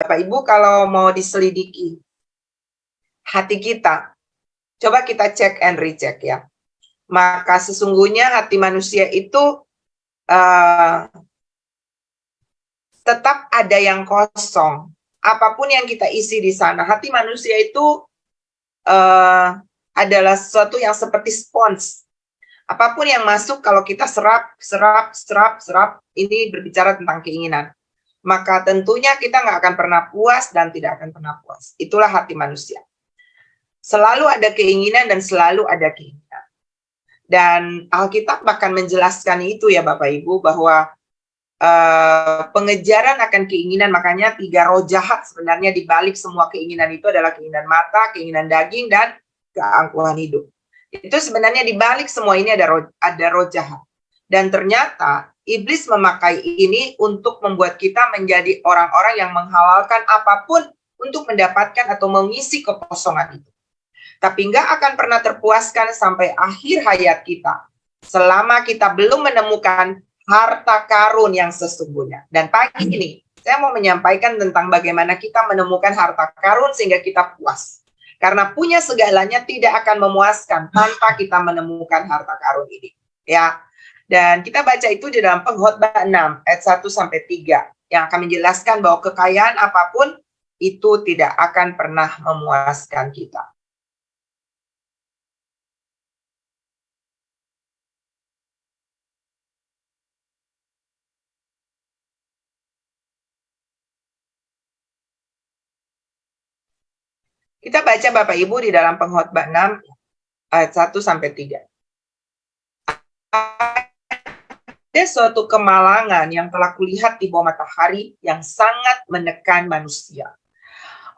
Bapak Ibu, kalau mau diselidiki hati kita, coba kita cek and recheck ya. Maka sesungguhnya hati manusia itu tetap ada yang kosong. Apapun yang kita isi di sana, hati manusia itu adalah sesuatu yang seperti spons. Apapun yang masuk, kalau kita serap, ini berbicara tentang keinginan. Maka tentunya kita nggak akan pernah puas dan tidak akan pernah puas. Itulah hati manusia. Selalu ada keinginan dan selalu ada keinginan. Dan Alkitab bahkan menjelaskan itu ya Bapak Ibu, bahwa pengejaran akan keinginan, makanya 3 roh jahat sebenarnya di balik semua keinginan itu adalah keinginan mata, keinginan daging, dan keangkuhan hidup. Itu sebenarnya di balik semua ini ada roh jahat. Dan ternyata iblis memakai ini untuk membuat kita menjadi orang-orang yang menghalalkan apapun untuk mendapatkan atau mengisi kekosongan itu. Tapi nggak akan pernah terpuaskan sampai akhir hayat kita selama kita belum menemukan harta karun yang sesungguhnya. Dan pagi ini saya mau menyampaikan tentang bagaimana kita menemukan harta karun sehingga kita puas. Karena punya segalanya tidak akan memuaskan tanpa kita menemukan harta karun ini. Ya. Dan kita baca itu di dalam Pengkhotbah 6 ayat 1 sampai 3 yang akan menjelaskan bahwa kekayaan apapun itu tidak akan pernah memuaskan kita. Kita baca Bapak Ibu di dalam Pengkhotbah 6 ayat 1 sampai 3. Ada suatu kemalangan yang telah kulihat di bawah matahari yang sangat menekan manusia.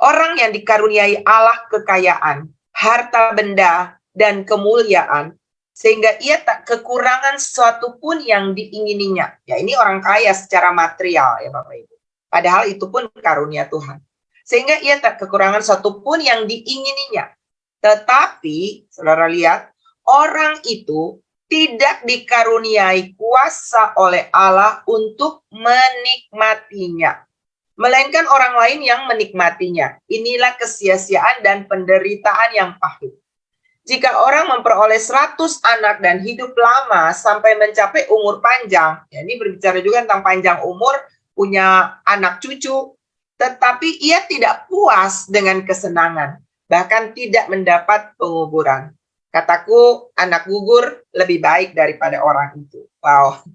Orang yang dikaruniai Allah kekayaan, harta benda, dan kemuliaan, sehingga ia tak kekurangan sesuatu pun yang diingininya. Ya, ini orang kaya secara material ya Bapak Ibu. Padahal itu pun karunia Tuhan. Sehingga ia tak kekurangan sesuatu pun yang diingininya. Tetapi, saudara lihat, orang itu tidak dikaruniai kuasa oleh Allah untuk menikmatinya, melainkan orang lain yang menikmatinya. Inilah kesia-siaan dan penderitaan yang pahit. Jika orang memperoleh 100 anak dan hidup lama sampai mencapai umur panjang, ya ini berbicara juga tentang panjang umur, punya anak cucu, tetapi ia tidak puas dengan kesenangan, bahkan tidak mendapat penguburan. Kataku, anak gugur lebih baik daripada orang itu. Wow,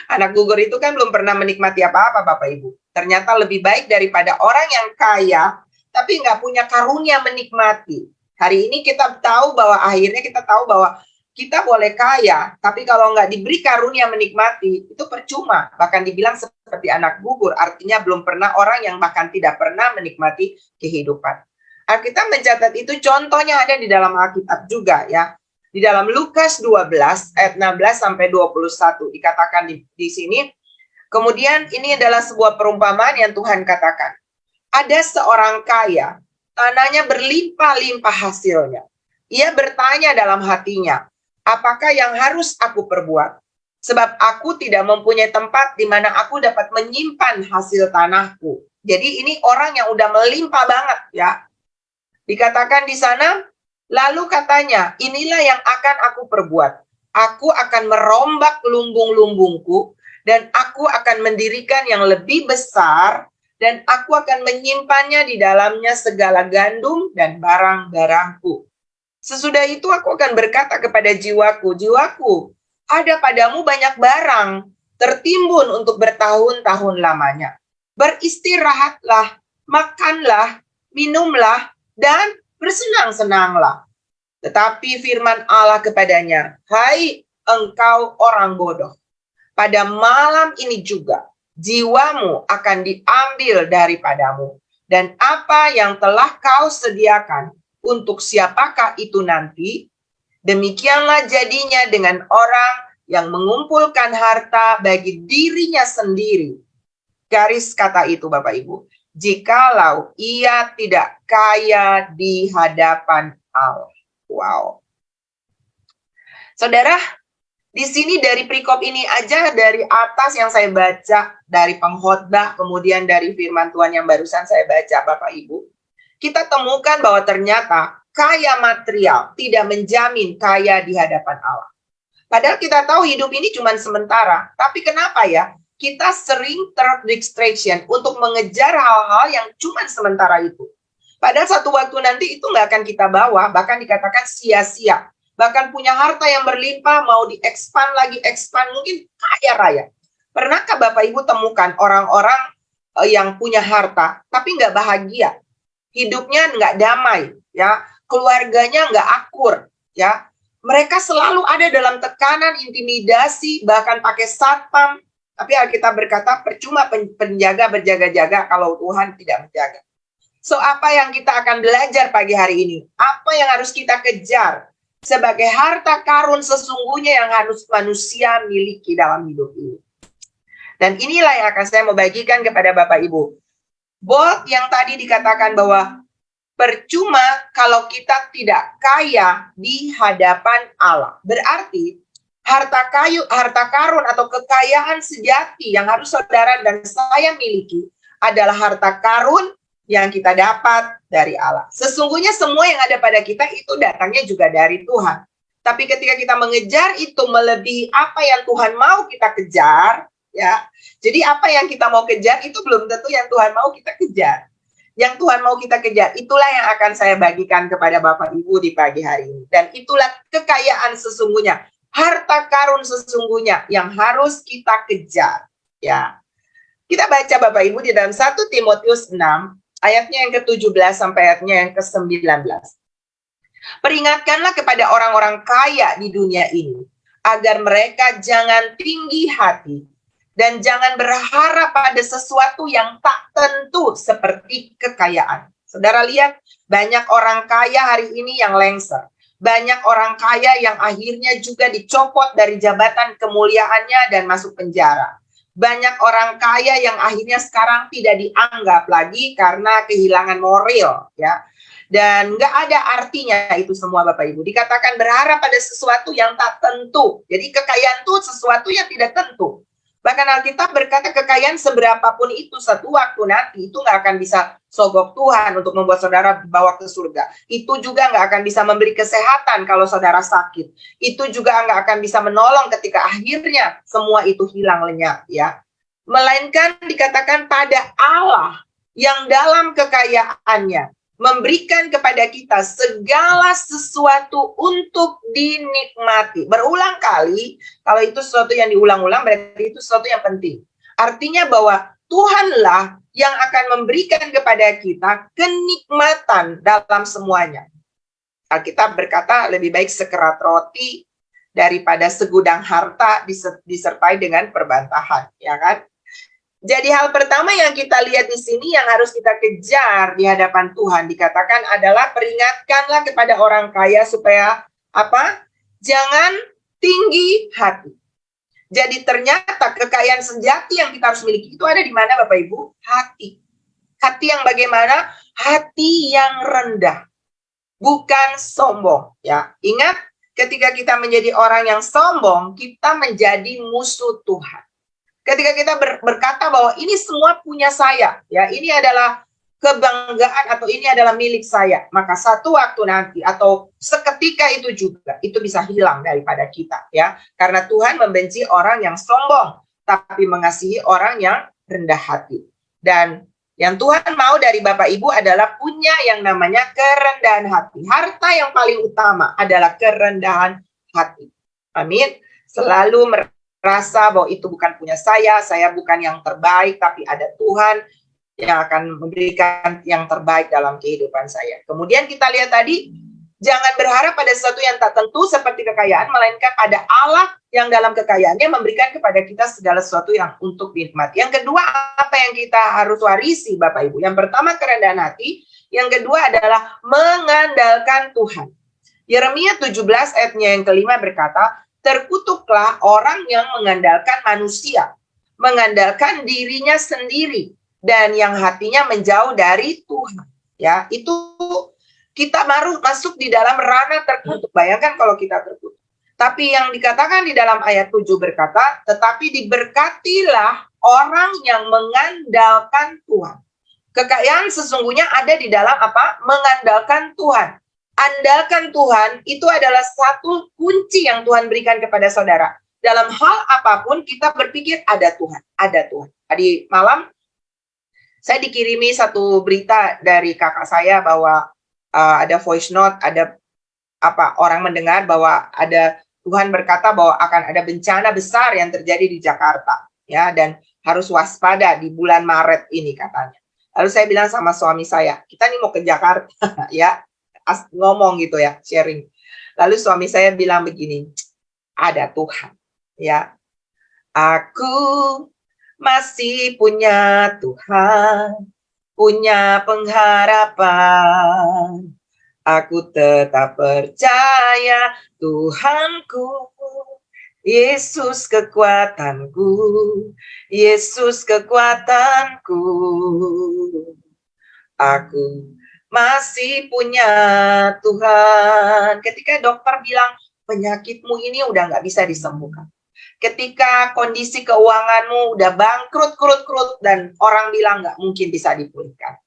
anak gugur itu kan belum pernah menikmati apa-apa Bapak Ibu. Ternyata lebih baik daripada orang yang kaya, tapi nggak punya karunia menikmati. Hari ini kita tahu bahwa akhirnya kita tahu bahwa kita boleh kaya, tapi kalau nggak diberi karunia menikmati, itu percuma. Bahkan dibilang seperti anak gugur, artinya belum pernah orang yang bahkan tidak pernah menikmati kehidupan. Alkitab mencatat itu, contohnya ada di dalam Alkitab juga ya. Di dalam Lukas 12 ayat 16 sampai 21 dikatakan di sini. Kemudian ini adalah sebuah perumpamaan yang Tuhan katakan. Ada seorang kaya, tanahnya berlimpah-limpah hasilnya. Ia bertanya dalam hatinya, apakah yang harus aku perbuat? Sebab aku tidak mempunyai tempat di mana aku dapat menyimpan hasil tanahku. Jadi ini orang yang udah melimpah banget ya. Dikatakan di sana, lalu katanya, inilah yang akan aku perbuat. Aku akan merombak lumbung-lumbungku, dan aku akan mendirikan yang lebih besar, dan aku akan menyimpannya di dalamnya segala gandum dan barang-barangku. Sesudah itu aku akan berkata kepada jiwaku, jiwaku, ada padamu banyak barang, tertimbun untuk bertahun-tahun lamanya. Beristirahatlah, makanlah, minumlah, dan bersenang-senanglah. Tetapi firman Allah kepadanya, hai engkau orang bodoh, pada malam ini juga jiwamu akan diambil daripadamu, dan apa yang telah kau sediakan untuk siapakah itu nanti? Demikianlah jadinya dengan orang yang mengumpulkan harta bagi dirinya sendiri. Garis kata itu Bapak Ibu, jikalau ia tidak kaya di hadapan Allah. Wow. Saudara, Di sini dari perikop ini aja, dari atas yang saya baca, dari pengkhotbah, kemudian dari firman Tuhan yang barusan saya baca, Bapak Ibu, kita temukan bahwa ternyata kaya material tidak menjamin kaya di hadapan Allah. Padahal kita tahu hidup ini cuma sementara, tapi kenapa ya? Kita sering terdistraction untuk mengejar hal-hal yang cuma sementara itu. Padahal satu waktu nanti itu nggak akan kita bawa, bahkan dikatakan sia-sia. Bahkan punya harta yang berlimpah, mau di-expand lagi, expand, mungkin kaya raya. Pernahkah Bapak Ibu temukan orang-orang yang punya harta, tapi nggak bahagia? Hidupnya nggak damai, ya, keluarganya nggak akur, ya. Mereka selalu ada dalam tekanan, intimidasi, bahkan pakai satpam. Tapi Alkitab berkata, percuma penjaga berjaga-jaga kalau Tuhan tidak menjaga. So, apa yang kita akan belajar pagi hari ini? Apa yang harus kita kejar sebagai harta karun sesungguhnya yang harus manusia miliki dalam hidup ini? Dan inilah yang akan saya mau bagikan kepada Bapak Ibu. Bold yang tadi dikatakan bahwa percuma kalau kita tidak kaya di hadapan Allah. Berarti harta karun atau kekayaan sejati yang harus saudara dan saya miliki adalah harta karun yang kita dapat dari Allah. Sesungguhnya semua yang ada pada kita itu datangnya juga dari Tuhan. Tapi ketika kita mengejar itu melebihi apa yang Tuhan mau kita kejar, ya. Jadi apa yang kita mau kejar itu belum tentu yang Tuhan mau kita kejar. Yang Tuhan mau kita kejar, itulah yang akan saya bagikan kepada Bapak Ibu di pagi hari ini. Dan itulah kekayaan sesungguhnya, harta karun sesungguhnya yang harus kita kejar, ya. Kita baca Bapak Ibu di dalam 1 Timotius 6 ayatnya yang ke-17 sampai ayatnya yang ke-19. Peringatkanlah kepada orang-orang kaya di dunia ini agar mereka jangan tinggi hati dan jangan berharap pada sesuatu yang tak tentu seperti kekayaan. Saudara lihat, banyak orang kaya hari ini yang lengser. Banyak orang kaya yang akhirnya juga dicopot dari jabatan kemuliaannya dan masuk penjara. Banyak orang kaya yang akhirnya sekarang tidak dianggap lagi karena kehilangan moral, ya. Dan nggak ada artinya itu semua Bapak Ibu. Dikatakan berharap pada sesuatu yang tak tentu. Jadi kekayaan itu sesuatu yang tidak tentu. Bahkan Alkitab berkata kekayaan seberapapun itu satu waktu nanti itu nggak akan bisa sogok Tuhan untuk membuat saudara dibawa ke surga. Itu juga nggak akan bisa memberi kesehatan kalau saudara sakit. Itu juga nggak akan bisa menolong ketika akhirnya semua itu hilang lenyap, ya. Melainkan dikatakan pada Allah yang dalam kekayaannya memberikan kepada kita segala sesuatu untuk dinikmati. Berulang kali, kalau itu sesuatu yang diulang-ulang, berarti itu sesuatu yang penting. Artinya bahwa Tuhanlah yang akan memberikan kepada kita kenikmatan dalam semuanya. Alkitab berkata lebih baik sekerat roti daripada segudang harta disertai dengan perbantahan, ya kan? Jadi hal pertama yang kita lihat di sini yang harus kita kejar di hadapan Tuhan dikatakan adalah peringatkanlah kepada orang kaya supaya apa? Jangan tinggi hati. Jadi ternyata kekayaan sejati yang kita harus miliki itu ada di mana Bapak Ibu? Hati. Hati yang bagaimana? Hati yang rendah. Bukan sombong, ya. Ingat, ketika kita menjadi orang yang sombong, kita menjadi musuh Tuhan. Ketika kita berkata bahwa ini semua punya saya, ya, ini adalah kebanggaan atau ini adalah milik saya, maka satu waktu nanti atau seketika itu juga itu bisa hilang daripada kita, ya. Karena Tuhan membenci orang yang sombong, tapi mengasihi orang yang rendah hati. Dan yang Tuhan mau dari Bapak Ibu adalah punya yang namanya kerendahan hati. Harta yang paling utama adalah kerendahan hati. Amin. Selalu merasa bahwa itu bukan punya saya bukan yang terbaik, tapi ada Tuhan yang akan memberikan yang terbaik dalam kehidupan saya. Kemudian kita lihat tadi, jangan berharap pada sesuatu yang tak tentu seperti kekayaan, melainkan pada Allah yang dalam kekayaannya memberikan kepada kita segala sesuatu yang untuk dinikmati. Yang kedua, apa yang kita harus warisi Bapak Ibu? Yang pertama kerendahan hati, yang kedua adalah mengandalkan Tuhan. Yeremia 17 ayatnya yang kelima berkata, terkutuklah orang yang mengandalkan manusia, mengandalkan dirinya sendiri, dan yang hatinya menjauh dari Tuhan. Ya, itu kita baru masuk di dalam ranah terkutuk. Bayangkan kalau kita terkutuk. Tapi yang dikatakan di dalam ayat 7 berkata, tetapi diberkatilah orang yang mengandalkan Tuhan. Kekayaan sesungguhnya ada di dalam apa? Mengandalkan Tuhan. Andalkan Tuhan itu adalah satu kunci yang Tuhan berikan kepada saudara. Dalam hal apapun kita berpikir ada Tuhan, ada Tuhan. Tadi malam saya dikirimi satu berita dari kakak saya bahwa ada voice note, ada orang mendengar bahwa ada Tuhan berkata bahwa akan ada bencana besar yang terjadi di Jakarta, ya, dan harus waspada di bulan Maret ini katanya. Lalu saya bilang sama suami saya, kita nih mau ke Jakarta, ya, ngomong gitu ya, sharing. Lalu suami saya bilang begini, ada Tuhan, ya, aku masih punya Tuhan, punya pengharapan. Aku tetap percaya Tuhanku, Yesus kekuatanku, Yesus kekuatanku. Aku masih punya Tuhan. Ketika dokter bilang penyakitmu ini udah nggak bisa disembuhkan. Ketika kondisi keuanganmu udah bangkrut, dan orang bilang nggak mungkin bisa dipulihkan.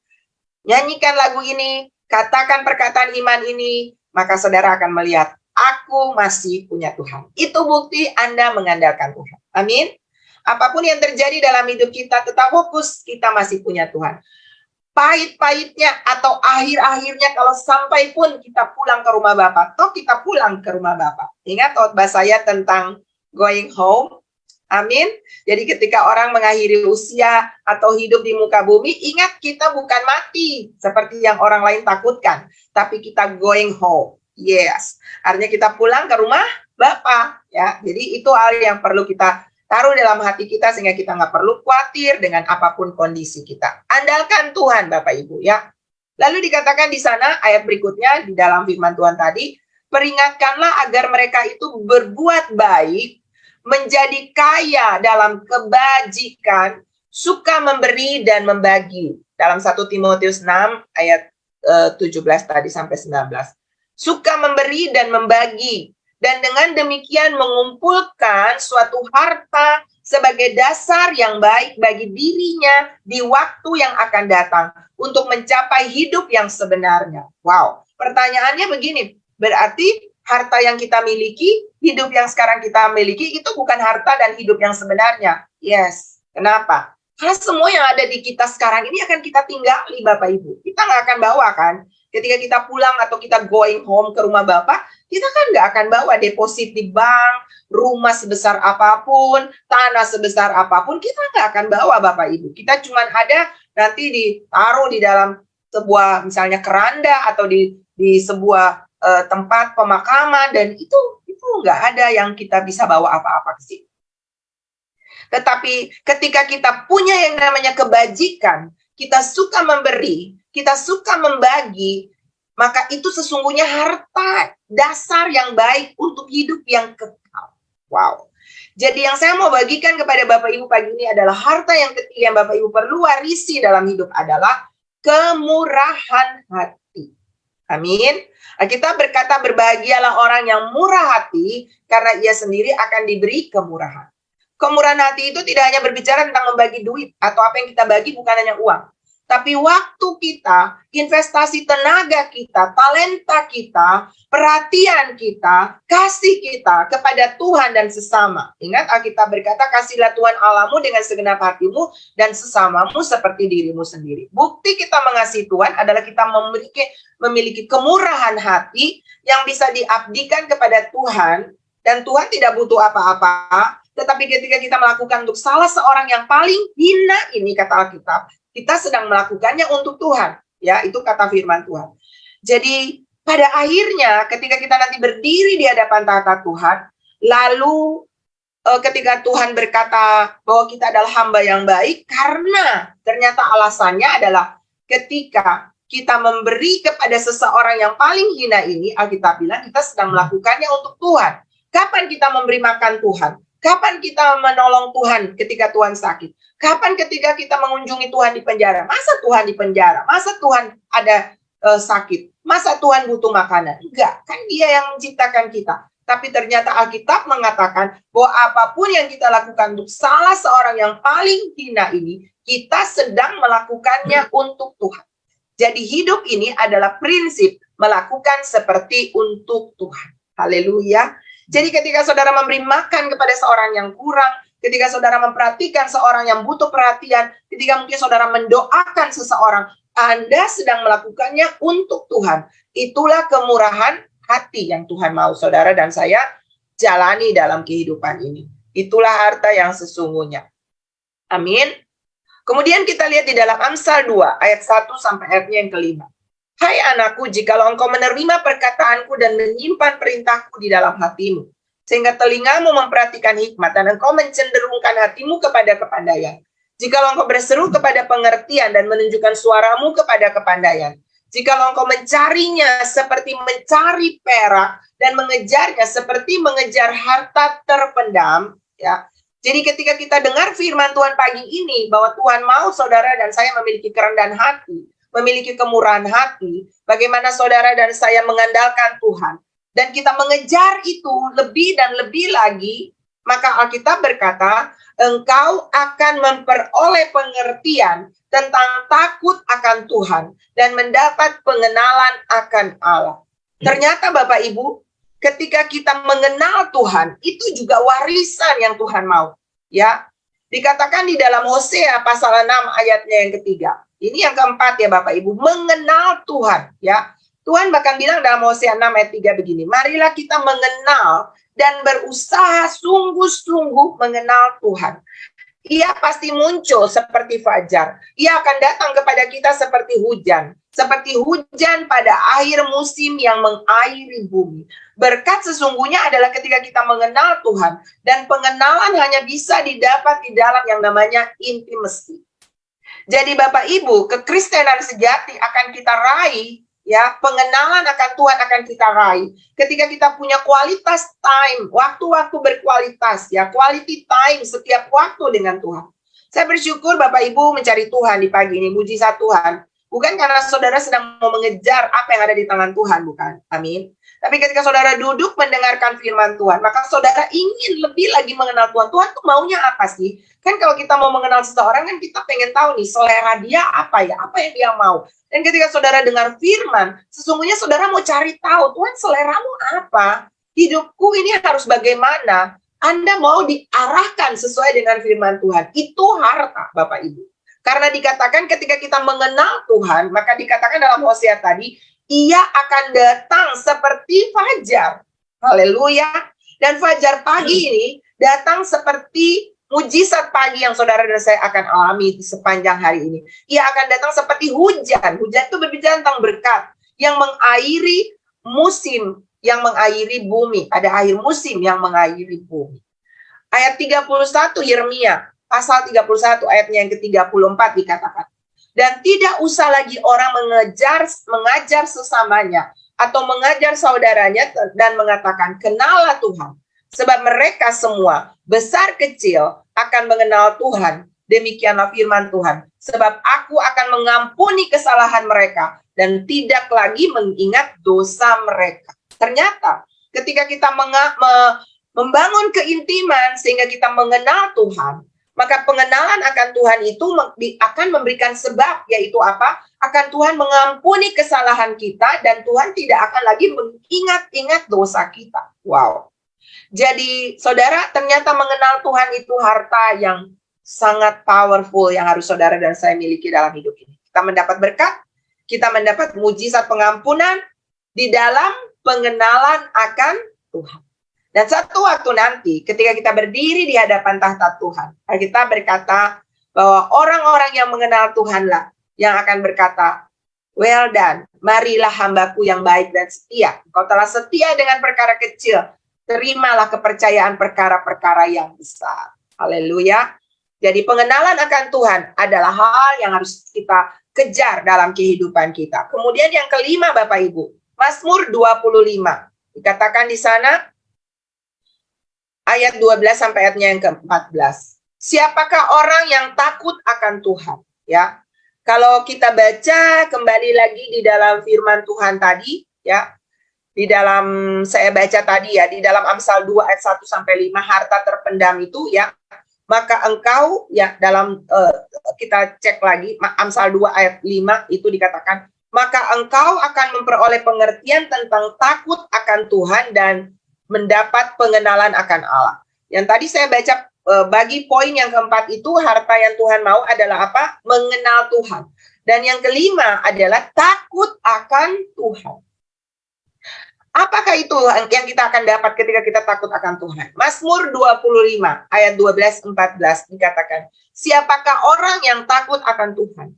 Nyanyikan lagu ini, katakan perkataan iman ini, maka saudara akan melihat, aku masih punya Tuhan. Itu bukti Anda mengandalkan Tuhan. Amin. Apapun yang terjadi dalam hidup kita, tetap fokus, kita masih punya Tuhan. Pahit-pahitnya atau akhir-akhirnya kalau sampai pun kita pulang ke rumah Bapa, toh kita pulang ke rumah Bapa. Ingat khotbah saya tentang going home. Amin. Jadi ketika orang mengakhiri usia atau hidup di muka bumi, ingat kita bukan mati seperti yang orang lain takutkan, tapi kita going home. Yes. Artinya kita pulang ke rumah Bapa, ya. Jadi itu hal yang perlu kita taruh dalam hati kita sehingga kita nggak perlu khawatir dengan apapun kondisi kita. Andalkan Tuhan, Bapak Ibu, ya. Lalu dikatakan di sana ayat berikutnya di dalam firman Tuhan tadi, peringatkanlah agar mereka itu berbuat baik, menjadi kaya dalam kebajikan, suka memberi dan membagi. Dalam 1 Timotius 6 ayat 17 tadi sampai 19. Suka memberi dan membagi, dan dengan demikian mengumpulkan suatu harta sebagai dasar yang baik bagi dirinya di waktu yang akan datang untuk mencapai hidup yang sebenarnya. Wow, pertanyaannya begini, berarti harta yang kita miliki, hidup yang sekarang kita miliki, itu bukan harta dan hidup yang sebenarnya. Yes. Kenapa? Karena semua yang ada di kita sekarang ini akan kita tinggali, Bapak Ibu. Kita nggak akan bawa kan? Ketika kita pulang atau kita going home ke rumah Bapak, kita kan nggak akan bawa deposit di bank, rumah sebesar apapun, tanah sebesar apapun, kita nggak akan bawa, Bapak Ibu. Kita cuma ada nanti ditaruh di dalam sebuah misalnya keranda atau di sebuah tempat pemakaman, dan itu nggak ada yang kita bisa bawa apa-apa ke sini. Tetapi ketika kita punya yang namanya kebajikan, kita suka memberi, kita suka membagi, maka itu sesungguhnya harta dasar yang baik untuk hidup yang kekal. Wow. Jadi yang saya mau bagikan kepada Bapak Ibu pagi ini adalah harta yang ketiga yang Bapak Ibu perlu warisi dalam hidup adalah kemurahan hati. Amin. Kita berkata berbahagialah orang yang murah hati karena ia sendiri akan diberi kemurahan. Kemurahan hati itu tidak hanya berbicara tentang membagi duit atau apa yang kita bagi bukan hanya uang. Tapi waktu kita, investasi tenaga kita, talenta kita, perhatian kita, kasih kita kepada Tuhan dan sesama. Ingat Alkitab berkata, kasihlah Tuhan Allahmu dengan segenap hatimu dan sesamamu seperti dirimu sendiri. Bukti kita mengasihi Tuhan adalah kita memiliki kemurahan hati yang bisa diabdikan kepada Tuhan, dan Tuhan tidak butuh apa-apa. Tetapi ketika kita melakukan untuk salah seorang yang paling hina ini, kata Alkitab, kita sedang melakukannya untuk Tuhan. Ya, itu kata firman Tuhan. Jadi pada akhirnya ketika kita nanti berdiri di hadapan tahta Tuhan, lalu ketika Tuhan berkata bahwa kita adalah hamba yang baik, karena ternyata alasannya adalah ketika kita memberi kepada seseorang yang paling hina ini, Alkitab bilang kita sedang melakukannya untuk Tuhan. Kapan kita memberi makan Tuhan? Kapan kita menolong Tuhan ketika Tuhan sakit? Kapan ketika kita mengunjungi Tuhan di penjara? Masa Tuhan di penjara? Masa Tuhan ada sakit? Masa Tuhan butuh makanan? Enggak, kan Dia yang menciptakan kita. Tapi ternyata Alkitab mengatakan bahwa apapun yang kita lakukan untuk salah seorang yang paling hina ini, kita sedang melakukannya untuk Tuhan. Jadi hidup ini adalah prinsip melakukan seperti untuk Tuhan. Haleluya. Jadi ketika saudara memberi makan kepada seorang yang kurang, ketika saudara memperhatikan seorang yang butuh perhatian, ketika mungkin saudara mendoakan seseorang, Anda sedang melakukannya untuk Tuhan. Itulah kemurahan hati yang Tuhan mau saudara dan saya jalani dalam kehidupan ini. Itulah harta yang sesungguhnya. Amin. Kemudian kita lihat di dalam Amsal 2 ayat 1 sampai ayatnya yang kelima. Hai anakku, jikalau engkau menerima perkataanku dan menyimpan perintahku di dalam hatimu, sehingga telingamu memperhatikan hikmat dan engkau mencenderungkan hatimu kepada kepandaian. Jikalau engkau berseru kepada pengertian dan menunjukkan suaramu kepada kepandaian. Jikalau engkau mencarinya seperti mencari perak dan mengejarnya seperti mengejar harta terpendam, ya. Jadi ketika kita dengar firman Tuhan pagi ini bahwa Tuhan mau saudara dan saya memiliki kerendahan hati, memiliki kemurahan hati, bagaimana saudara dan saya mengandalkan Tuhan dan kita mengejar itu lebih dan lebih lagi, maka Alkitab berkata, engkau akan memperoleh pengertian tentang takut akan Tuhan dan mendapat pengenalan akan Allah. Ternyata Bapak Ibu, ketika kita mengenal Tuhan, itu juga warisan yang Tuhan mau. Ya, dikatakan di dalam Hosea pasal 6 ayatnya yang ketiga. Ini yang keempat ya Bapak Ibu, mengenal Tuhan. Ya, Tuhan bahkan bilang dalam Hosea 6 ayat 3 begini, marilah kita mengenal dan berusaha sungguh-sungguh mengenal Tuhan. Ia pasti muncul seperti fajar. Ia akan datang kepada kita seperti hujan pada akhir musim yang mengairi bumi. Berkat sesungguhnya adalah ketika kita mengenal Tuhan, dan pengenalan hanya bisa didapat di dalam yang namanya intimacy. Jadi Bapak Ibu, kekristenan sejati akan kita raih, ya, pengenalan akan Tuhan akan kita raih ketika kita punya kualitas time, waktu-waktu berkualitas, ya, quality time setiap waktu dengan Tuhan. Saya bersyukur Bapak Ibu mencari Tuhan di pagi ini, mujizat Tuhan. Bukan karena saudara sedang mau mengejar apa yang ada di tangan Tuhan, bukan. Amin. Tapi ketika saudara duduk mendengarkan firman Tuhan, maka saudara ingin lebih lagi mengenal Tuhan. Tuhan tuh maunya apa sih? Kan kalau kita mau mengenal seseorang, kan kita pengen tahu nih, selera dia apa ya? Apa yang dia mau? Dan ketika saudara dengar firman, sesungguhnya saudara mau cari tahu, Tuhan seleramu apa? Hidupku ini harus bagaimana? Anda mau diarahkan sesuai dengan firman Tuhan. Itu harta, Bapak Ibu. Karena dikatakan ketika kita mengenal Tuhan, maka dikatakan dalam Hosea tadi, ia akan datang seperti fajar. Haleluya. Dan fajar pagi ini datang seperti mujizat pagi yang saudara dan saya akan alami di sepanjang hari ini. Ia akan datang seperti hujan. Hujan itu berbicara tentang berkat yang mengairi musim, yang mengairi bumi. Ada akhir musim yang mengairi bumi. Ayat 31 Yeremia, pasal 31 ayatnya yang ke-34 dikatakan, dan tidak usah lagi orang mengajar sesamanya atau mengajar saudaranya dan mengatakan, kenallah Tuhan. Sebab mereka semua, besar kecil, akan mengenal Tuhan. Demikianlah firman Tuhan. Sebab aku akan mengampuni kesalahan mereka dan tidak lagi mengingat dosa mereka. Ternyata ketika kita membangun keintiman sehingga kita mengenal Tuhan, maka pengenalan akan Tuhan itu akan memberikan sebab, yaitu apa? Akan Tuhan mengampuni kesalahan kita dan Tuhan tidak akan lagi mengingat-ingat dosa kita. Wow. Jadi saudara, ternyata mengenal Tuhan itu harta yang sangat powerful yang harus saudara dan saya miliki dalam hidup ini. Kita mendapat berkat, kita mendapat mujizat pengampunan di dalam pengenalan akan Tuhan. Dan satu waktu nanti ketika kita berdiri di hadapan tahta Tuhan, kita berkata bahwa orang-orang yang mengenal Tuhanlah yang akan berkata, well done, marilah hambaku yang baik dan setia. Kau telah setia dengan perkara kecil, terimalah kepercayaan perkara-perkara yang besar. Haleluya. Jadi pengenalan akan Tuhan adalah hal yang harus kita kejar dalam kehidupan kita. Kemudian yang kelima Bapak Ibu, Mazmur 25. Dikatakan di sana, ayat 12 sampai ayatnya yang ke-14. Siapakah orang yang takut akan Tuhan? Ya, kalau kita baca kembali lagi di dalam firman Tuhan tadi, ya, Di dalam saya baca tadi ya, di dalam Amsal 2 ayat 1 sampai 5, harta terpendam itu ya, maka engkau ya dalam kita cek lagi Amsal 2 ayat 5 itu dikatakan, maka engkau akan memperoleh pengertian tentang takut akan Tuhan dan mendapat pengenalan akan Allah. Yang tadi saya baca bagi poin yang keempat itu, harta yang Tuhan mau adalah apa? Mengenal Tuhan. Dan yang kelima adalah takut akan Tuhan. Apakah itu yang kita akan dapat ketika kita takut akan Tuhan? Mazmur 25 ayat 12-14 dikatakan, siapakah orang yang takut akan Tuhan?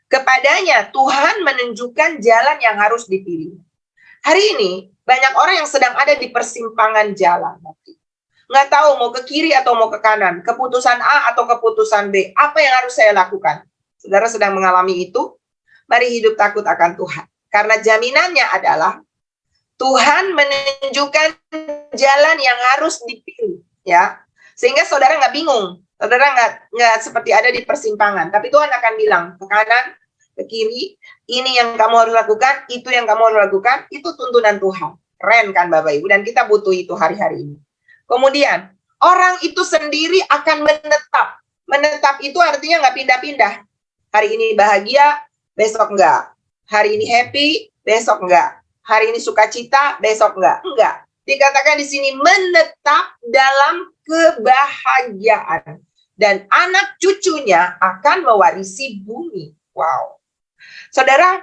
Kepadanya Tuhan menunjukkan jalan yang harus dipilih. Hari ini banyak orang yang sedang ada di persimpangan jalan. Nggak tahu mau ke kiri atau mau ke kanan, keputusan A atau keputusan B. Apa yang harus saya lakukan? Saudara sedang mengalami itu? Mari hidup takut akan Tuhan. Karena jaminannya adalah Tuhan menunjukkan jalan yang harus dipilih, ya, sehingga saudara nggak bingung, saudara nggak seperti ada di persimpangan, tapi Tuhan akan bilang ke kanan, ke kiri, ini yang kamu harus lakukan, itu yang kamu harus lakukan, itu tuntunan Tuhan. Keren kan Bapak Ibu, dan kita butuh itu hari-hari ini. Kemudian orang itu sendiri akan menetap. Menetap itu artinya nggak pindah-pindah. Hari ini bahagia, besok enggak. Hari ini happy, besok enggak. Hari ini sukacita, besok enggak. Enggak. Dikatakan di sini menetap dalam kebahagiaan. Dan anak cucunya akan mewarisi bumi. Wow. Saudara,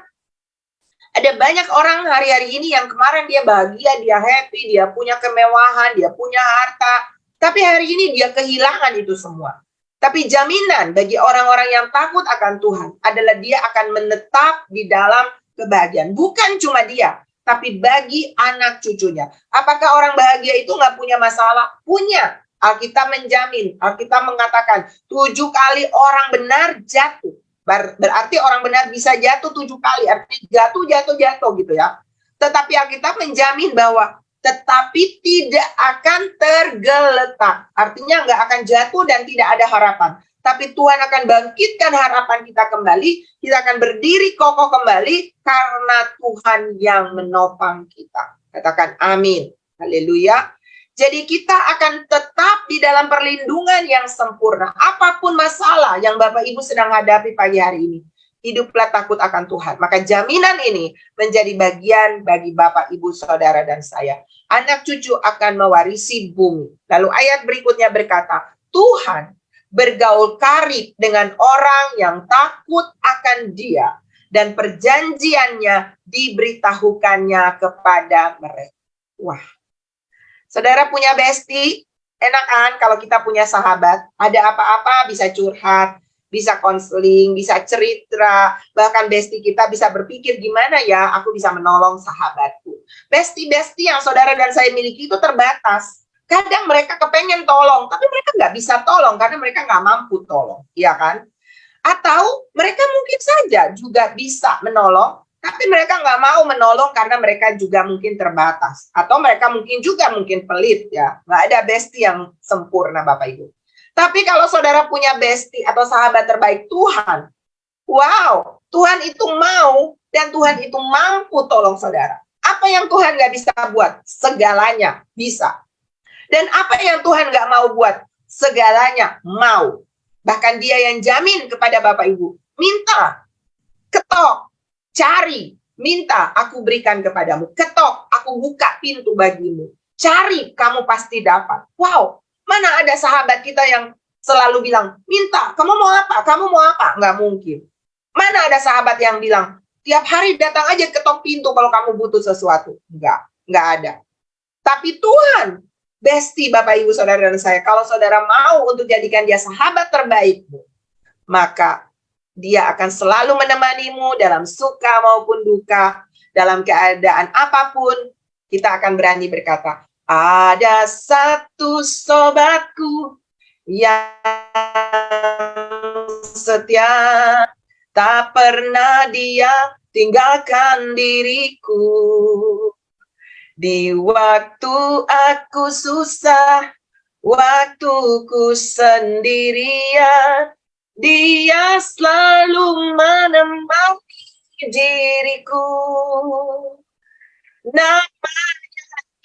ada banyak orang hari-hari ini yang kemarin dia bahagia, dia happy, dia punya kemewahan, dia punya harta. Tapi hari ini dia kehilangan itu semua. Tapi jaminan bagi orang-orang yang takut akan Tuhan adalah dia akan menetap di dalam kebahagiaan. Bukan cuma dia, tapi bagi anak cucunya. Apakah orang bahagia itu nggak punya masalah? Punya. Alkitab menjamin, Alkitab mengatakan 7 kali orang benar jatuh. Berarti orang benar bisa jatuh 7 kali, artinya jatuh gitu ya. Tetapi Alkitab menjamin bahwa tetapi tidak akan tergeletak. Artinya nggak akan jatuh dan tidak ada harapan. Tapi Tuhan akan bangkitkan harapan kita kembali. Kita akan berdiri kokoh kembali karena Tuhan yang menopang kita. Katakan amin. Haleluya. Jadi kita akan tetap di dalam perlindungan yang sempurna. Apapun masalah yang Bapak Ibu sedang hadapi pagi hari ini, hiduplah takut akan Tuhan. Maka jaminan ini menjadi bagian bagi Bapak, Ibu, Saudara, dan saya. Anak cucu akan mewarisi bumi. Lalu ayat berikutnya berkata, Tuhan bergaul karib dengan orang yang takut akan Dia. Dan perjanjiannya diberitahukannya kepada mereka. Wah. Saudara punya bestie, enak kan kalau kita punya sahabat, ada apa-apa bisa curhat, bisa konseling, bisa cerita, bahkan bestie kita bisa berpikir gimana ya aku bisa menolong sahabatku. Bestie-bestie yang saudara dan saya miliki itu terbatas. Kadang mereka kepengen tolong, tapi mereka nggak bisa tolong karena mereka nggak mampu tolong, ya kan? Atau mereka mungkin saja juga bisa menolong, tapi mereka nggak mau menolong karena mereka juga mungkin terbatas. Atau mereka mungkin pelit ya. Nggak ada bestie yang sempurna Bapak Ibu. Tapi kalau saudara punya bestie atau sahabat terbaik Tuhan, wow, Tuhan itu mau dan Tuhan itu mampu tolong saudara. Apa yang Tuhan nggak bisa buat? Segalanya bisa. Dan apa yang Tuhan nggak mau buat? Segalanya mau. Bahkan Dia yang jamin kepada Bapak Ibu. Minta, ketok, cari, minta, aku berikan kepadamu. Ketok, aku buka pintu bagimu. Cari, kamu pasti dapat. Wow, mana ada sahabat kita yang selalu bilang, minta, kamu mau apa? Kamu mau apa? Nggak mungkin. Mana ada sahabat yang bilang, tiap hari datang aja ketok pintu kalau kamu butuh sesuatu. Nggak ada. Tapi Tuhan, bestie Bapak Ibu Saudara dan saya, kalau saudara mau untuk jadikan Dia sahabat terbaikmu, maka Dia akan selalu menemanimu dalam suka maupun duka, dalam keadaan apapun. Kita akan berani berkata, ada satu sobatku yang setia, tak pernah Dia tinggalkan diriku. Di waktu aku susah, waktuku sendirian, Dia selalu menemani diriku. Nama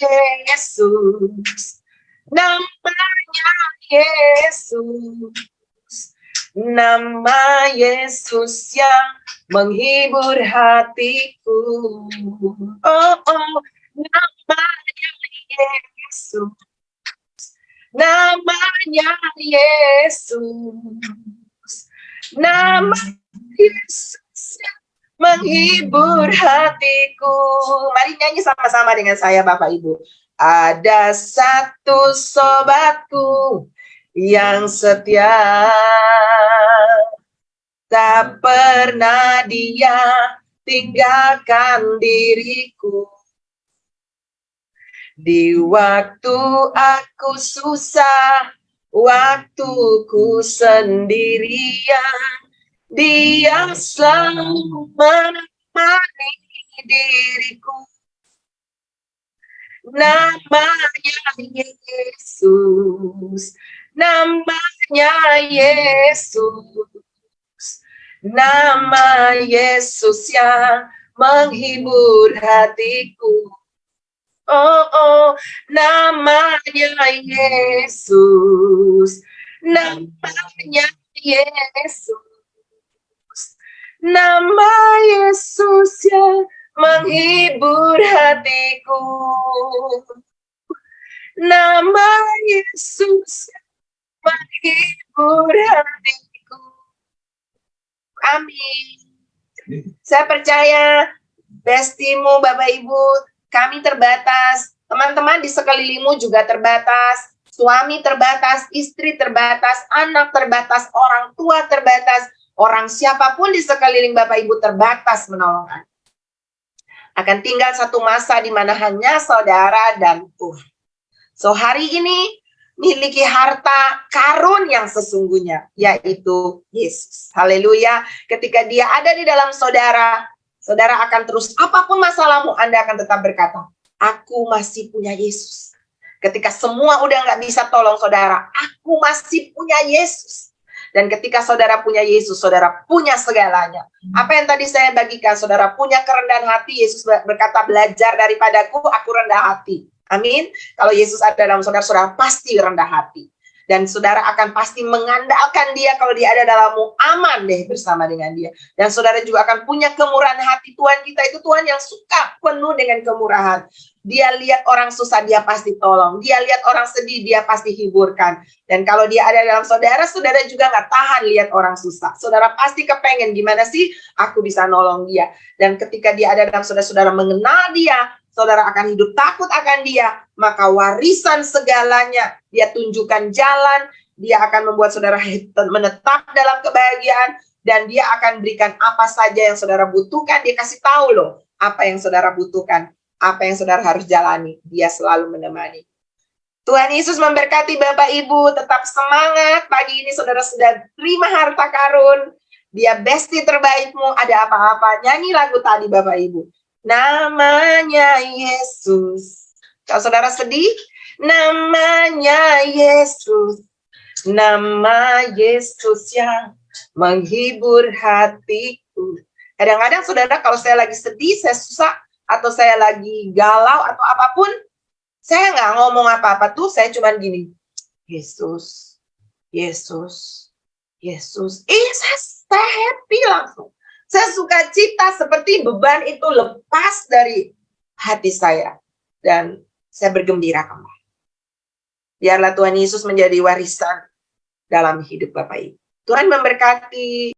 Yesus, namanya Yesus, nama Yesus yang menghibur hatiku. Oh, oh, namanya Yesus, namanya Yesus, nama Yesus yang menghibur hatiku. Mari nyanyi sama-sama dengan saya Bapak Ibu. Ada satu sobatku yang setia, tak pernah dia tinggalkan diriku. Di waktu aku susah, waktuku sendirian, dia selalu menemani diriku. Namanya Yesus, namanya Yesus, nama Yesus yang menghibur hatiku. Oh, oh, namanya Yesus, namanya Yesus, nama Yesus yang menghibur hatiku. Nama Yesus yang menghibur hatiku. Amin. Saya percaya bestimu Bapak Ibu, kami terbatas, teman-teman di sekelilingmu juga terbatas, suami terbatas, istri terbatas, anak terbatas, orang tua terbatas, orang siapapun di sekeliling Bapak Ibu terbatas menolong Anda. Akan tinggal satu masa di mana hanya saudara dan Tuhan. So hari ini miliki harta karun yang sesungguhnya, yaitu Yesus. Haleluya. Ketika dia ada di dalam saudara, saudara akan terus, apapun masalahmu, Anda akan tetap berkata, aku masih punya Yesus. Ketika semua udah nggak bisa tolong saudara, aku masih punya Yesus. Dan ketika saudara punya Yesus, saudara punya segalanya. Apa yang tadi saya bagikan, saudara punya kerendahan hati. Yesus berkata, belajar daripadaku, aku rendah hati. Amin. Kalau Yesus ada dalam saudara, saudara pasti rendah hati. Dan saudara akan pasti mengandalkan dia. Kalau dia ada dalammu, aman deh bersama dengan dia. Dan saudara juga akan punya kemurahan hati. Tuhan kita itu Tuhan yang suka penuh dengan kemurahan. Dia lihat orang susah, dia pasti tolong. Dia lihat orang sedih, dia pasti hiburkan. Dan kalau dia ada dalam saudara, saudara juga nggak tahan lihat orang susah. Saudara pasti kepengen, gimana sih aku bisa nolong dia. Dan ketika dia ada dalam saudara-saudara mengenal dia, saudara akan hidup takut akan dia. Maka warisan segalanya, dia tunjukkan jalan, dia akan membuat saudara menetap dalam kebahagiaan. Dan dia akan berikan apa saja yang saudara butuhkan. Dia kasih tahu loh, apa yang saudara butuhkan. Apa yang saudara harus jalani, dia selalu menemani. Tuhan Yesus memberkati Bapak Ibu, tetap semangat. Pagi ini saudara sudah terima harta karun. Dia bestie terbaikmu, ada apa-apa. Nyanyi lagu tadi Bapak Ibu. Namanya Yesus. Kalau saudara sedih, namanya Yesus. Nama Yesus yang menghibur hatiku. Kadang-kadang saudara kalau saya lagi sedih, saya susah, atau saya lagi galau atau apapun, saya nggak ngomong apa-apa tuh, saya cuman gini, Yesus, Yesus, Yesus. Saya happy langsung. Saya suka cita seperti beban itu lepas dari hati saya. Dan saya bergembira kembali. Biarlah Tuhan Yesus menjadi warisan dalam hidup Bapak Ibu. Tuhan memberkati.